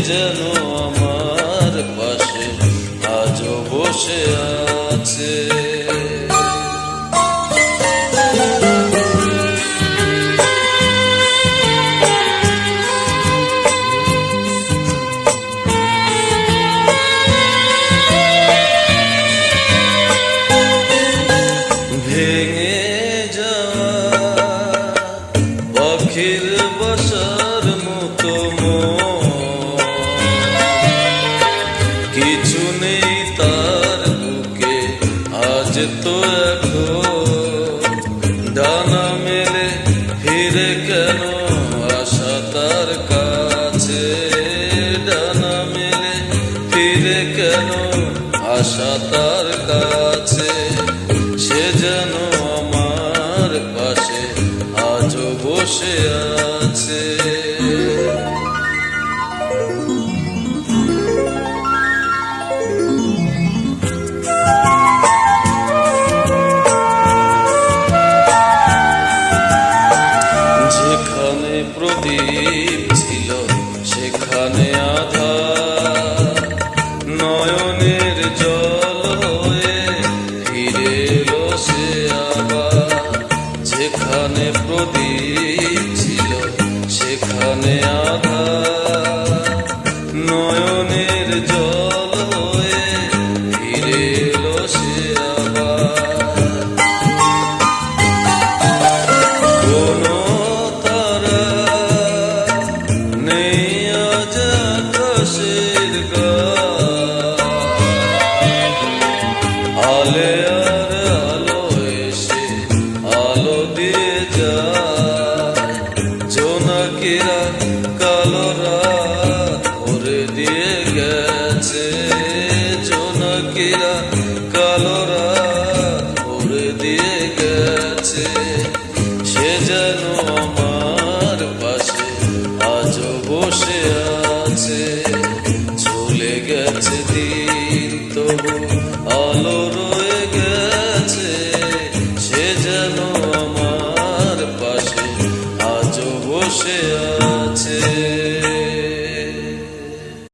যেন আমার পাশে আজও বসে আছে। ভেঙে যাওয়া পাখির বাসার মতো কিছু নেই তার বুকে আজ তো এখন ডানা মেলে ফিরে কেন আশা তার কাছে, ডানা মেলে ফিরে কেন আশা তার কাছে। সে যেন আমার পাশে আজও বসে আছে। যেখানে প্রদীপ ছিল সেখানে আধার, নয়নের জল হয়ে ফিরে এলো সে আবার। যেখানে প্রদীপ ছিল সেখানে আধার, নয়নের জল হয়ে ফিরে এলো সে আবার। কোনো তারা নেই আজ আকাশের গায়ে, আলে আর আলো এসে আলো দিয়ে যায়। জোনাকিরা কালো রাত ভরে দিয়ে গেছে, জোনাকিরা কালো রাত ভরে দিয়ে গেছে। সে যেন আমার পাশে আজও বসে আছে। চলে গেছে দিন তবু আলো রয়ে গেছে, সে যেন আমার পাশে আজও বসে আছে।